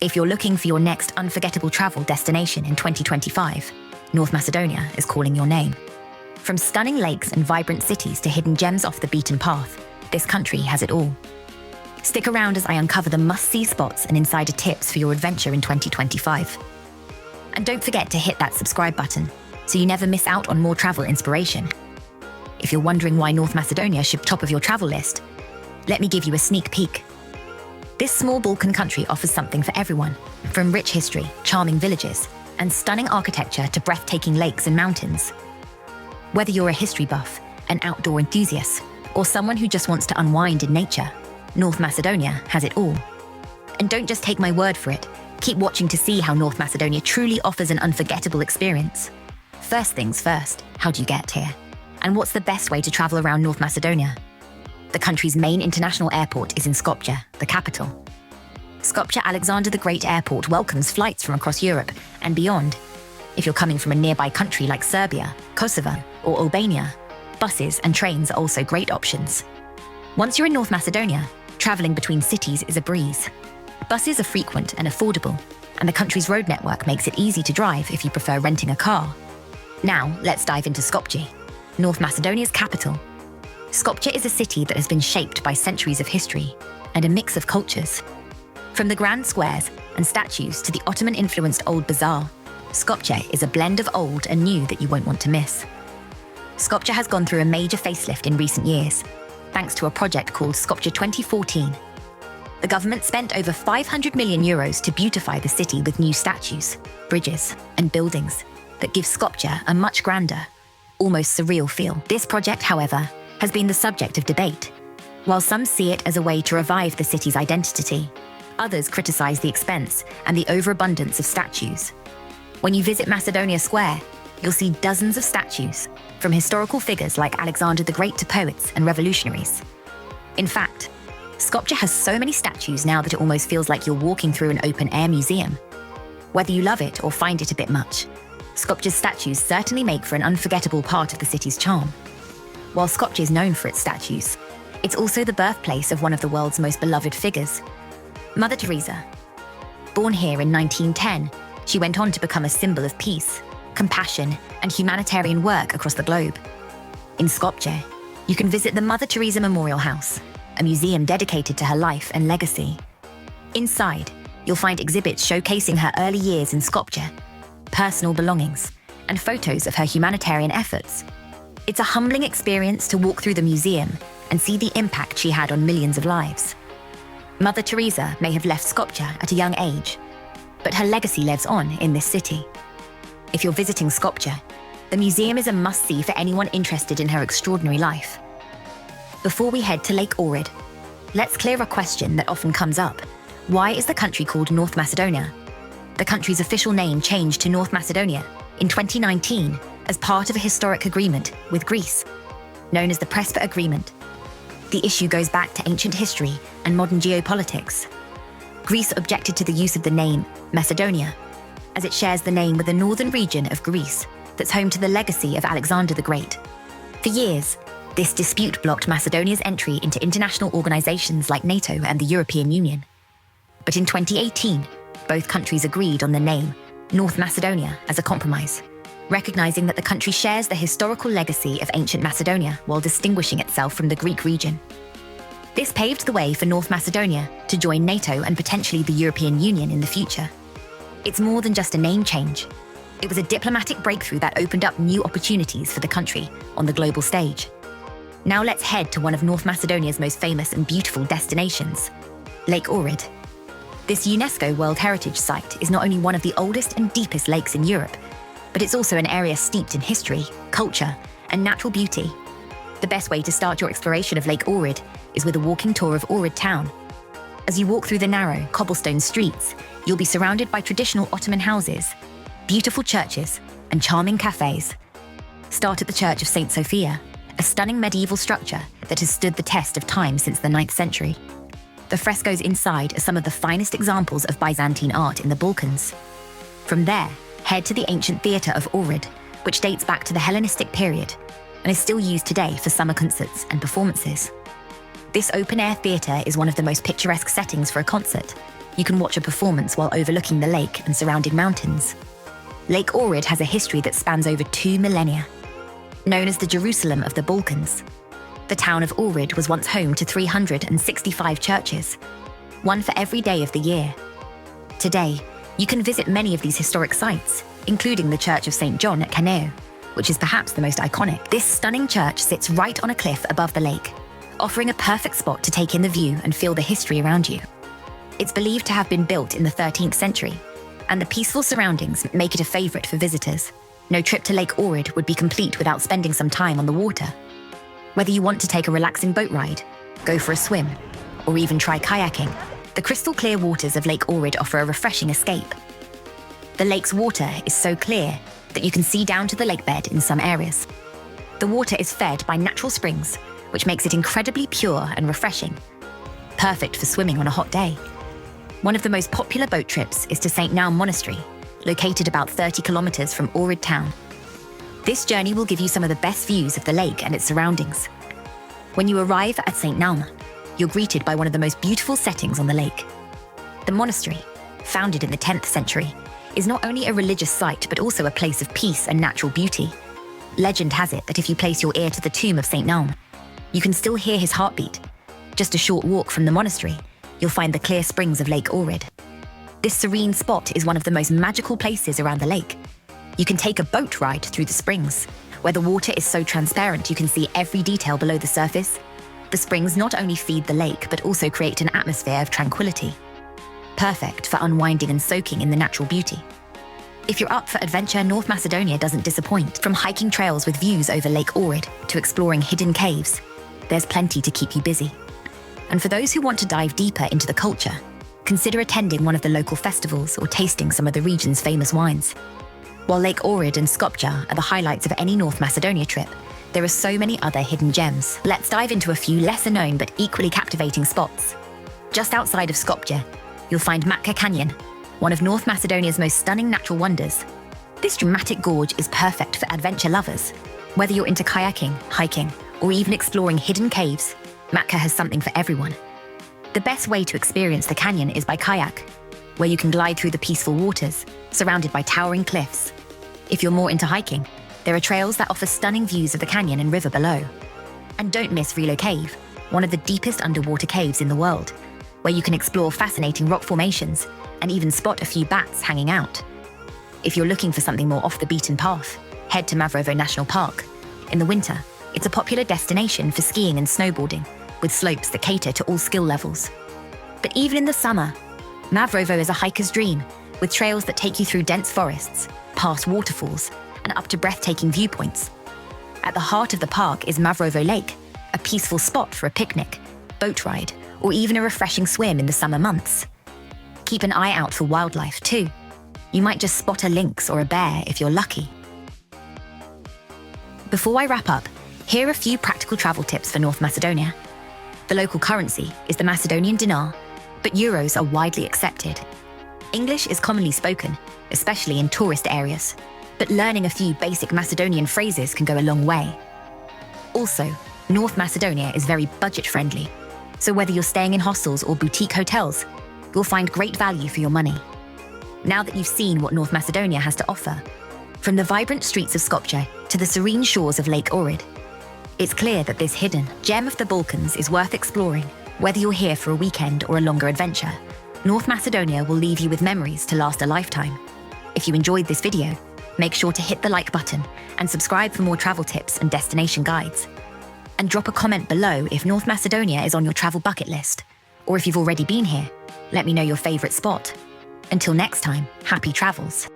If you're looking for your next unforgettable travel destination in 2025, North Macedonia is calling your name. From stunning lakes and vibrant cities to hidden gems off the beaten path, this country has it all. Stick around as I uncover the must-see spots and insider tips for your adventure in 2025. And don't forget to hit that subscribe button so you never miss out on more travel inspiration. If you're wondering why North Macedonia should top of your travel list, let me give you a sneak peek. This small Balkan country offers something for everyone, from rich history, charming villages, and stunning architecture to breathtaking lakes and mountains. Whether you're a history buff, an outdoor enthusiast, or someone who just wants to unwind in nature, North Macedonia has it all. And don't just take my word for it, keep watching to see how North Macedonia truly offers an unforgettable experience. First things first, how do you get here? And what's the best way to travel around North Macedonia? The country's main international airport is in Skopje, the capital. Skopje Alexander the Great Airport welcomes flights from across Europe and beyond. If you're coming from a nearby country like Serbia, Kosovo, or Albania, buses and trains are also great options. Once you're in North Macedonia, traveling between cities is a breeze. Buses are frequent and affordable, and the country's road network makes it easy to drive if you prefer renting a car. Now, let's dive into Skopje, North Macedonia's capital. Skopje is a city that has been shaped by centuries of history and a mix of cultures. From the grand squares and statues to the Ottoman-influenced old bazaar, Skopje is a blend of old and new that you won't want to miss. Skopje has gone through a major facelift in recent years, thanks to a project called Skopje 2014. The government spent over €500 million to beautify the city with new statues, bridges, and buildings that give Skopje a much grander, almost surreal feel. This project, however, has been the subject of debate. While some see it as a way to revive the city's identity, others criticize the expense and the overabundance of statues. When you visit Macedonia Square, you'll see dozens of statues, from historical figures like Alexander the Great to poets and revolutionaries. In fact, Skopje has so many statues now that it almost feels like you're walking through an open-air museum. Whether you love it or find it a bit much, Skopje's statues certainly make for an unforgettable part of the city's charm. While Skopje is known for its statues, it's also the birthplace of one of the world's most beloved figures, Mother Teresa. Born here in 1910, she went on to become a symbol of peace, compassion, and humanitarian work across the globe. In Skopje, you can visit the Mother Teresa Memorial House, a museum dedicated to her life and legacy. Inside, you'll find exhibits showcasing her early years in Skopje, personal belongings, and photos of her humanitarian efforts. It's a humbling experience to walk through the museum and see the impact she had on millions of lives. Mother Teresa may have left Skopje at a young age, but her legacy lives on in this city. If you're visiting Skopje, the museum is a must-see for anyone interested in her extraordinary life. Before we head to Lake Ohrid, let's clear a question that often comes up. Why is the country called North Macedonia? The country's official name changed to North Macedonia in 2019 as part of a historic agreement with Greece, known as the Prespa Agreement. The issue goes back to ancient history and modern geopolitics. Greece objected to the use of the name Macedonia, as it shares the name with the northern region of Greece that's home to the legacy of Alexander the Great. For years, this dispute blocked Macedonia's entry into international organizations like NATO and the European Union. But in 2018, both countries agreed on the name North Macedonia as a compromise, recognizing that the country shares the historical legacy of ancient Macedonia while distinguishing itself from the Greek region. This paved the way for North Macedonia to join NATO and potentially the European Union in the future. It's more than just a name change. It was a diplomatic breakthrough that opened up new opportunities for the country on the global stage. Now let's head to one of North Macedonia's most famous and beautiful destinations, Lake Ohrid. This UNESCO World Heritage Site is not only one of the oldest and deepest lakes in Europe, but it's also an area steeped in history, culture, and natural beauty. The best way to start your exploration of Lake Ohrid is with a walking tour of Ohrid town. As you walk through the narrow, cobblestone streets, you'll be surrounded by traditional Ottoman houses, beautiful churches, and charming cafes. Start at the Church of St. Sophia, a stunning medieval structure that has stood the test of time since the 9th century. The frescoes inside are some of the finest examples of Byzantine art in the Balkans. From there, head to the ancient theatre of Ohrid, which dates back to the Hellenistic period and is still used today for summer concerts and performances. This open-air theatre is one of the most picturesque settings for a concert. You can watch a performance while overlooking the lake and surrounding mountains. Lake Ohrid has a history that spans over 2 millennia. Known as the Jerusalem of the Balkans, the town of Ohrid was once home to 365 churches, one for every day of the year. Today, you can visit many of these historic sites, including the Church of St. John at Caneo, which is perhaps the most iconic. This stunning church sits right on a cliff above the lake, offering a perfect spot to take in the view and feel the history around you. It's believed to have been built in the 13th century, and the peaceful surroundings make it a favorite for visitors. No trip to Lake Ohrid would be complete without spending some time on the water. Whether you want to take a relaxing boat ride, go for a swim, or even try kayaking, the crystal clear waters of Lake Ohrid offer a refreshing escape. The lake's water is so clear that you can see down to the lake bed in some areas. The water is fed by natural springs, which makes it incredibly pure and refreshing, perfect for swimming on a hot day. One of the most popular boat trips is to St. Naum Monastery, located about 30 kilometers from Ohrid town. This journey will give you some of the best views of the lake and its surroundings. When you arrive at St. Naum, you're greeted by one of the most beautiful settings on the lake. The monastery, founded in the 10th century, is not only a religious site but also a place of peace and natural beauty. Legend has it that if you place your ear to the tomb of St. Naum, you can still hear his heartbeat. Just a short walk from the monastery, you'll find the clear springs of Lake Ohrid. This serene spot is one of the most magical places around the lake. You can take a boat ride through the springs, where the water is so transparent you can see every detail below the surface. The springs not only feed the lake but also create an atmosphere of tranquility, perfect for unwinding and soaking in the natural beauty. If you're up for adventure, North Macedonia doesn't disappoint. From hiking trails with views over Lake Ohrid to exploring hidden caves, there's plenty to keep you busy. And for those who want to dive deeper into the culture, consider attending one of the local festivals or tasting some of the region's famous wines. While Lake Ohrid and Skopje are the highlights of any North Macedonia trip, there are so many other hidden gems. Let's dive into a few lesser known but equally captivating spots. Just outside of Skopje, you'll find Matka Canyon, one of North Macedonia's most stunning natural wonders. This dramatic gorge is perfect for adventure lovers. Whether you're into kayaking, hiking, or even exploring hidden caves, Matka has something for everyone. The best way to experience the canyon is by kayak, where you can glide through the peaceful waters, surrounded by towering cliffs. If you're more into hiking, there are trails that offer stunning views of the canyon and river below. And don't miss Rilo Cave, one of the deepest underwater caves in the world, where you can explore fascinating rock formations and even spot a few bats hanging out. If you're looking for something more off the beaten path, head to Mavrovo National Park. In the winter, it's a popular destination for skiing and snowboarding, with slopes that cater to all skill levels. But even in the summer, Mavrovo is a hiker's dream, with trails that take you through dense forests, past waterfalls, and up to breathtaking viewpoints. At the heart of the park is Mavrovo Lake, a peaceful spot for a picnic, boat ride, or even a refreshing swim in the summer months. Keep an eye out for wildlife too. You might just spot a lynx or a bear if you're lucky. Before I wrap up, here are a few practical travel tips for North Macedonia. The local currency is the Macedonian dinar, but euros are widely accepted. English is commonly spoken, especially in tourist areas, but learning a few basic Macedonian phrases can go a long way. Also, North Macedonia is very budget-friendly, so whether you're staying in hostels or boutique hotels, you'll find great value for your money. Now that you've seen what North Macedonia has to offer, from the vibrant streets of Skopje to the serene shores of Lake Ohrid, it's clear that this hidden gem of the Balkans is worth exploring. Whether you're here for a weekend or a longer adventure, North Macedonia will leave you with memories to last a lifetime. If you enjoyed this video, make sure to hit the like button and subscribe for more travel tips and destination guides. And drop a comment below if North Macedonia is on your travel bucket list, or if you've already been here, let me know your favorite spot. Until next time, happy travels.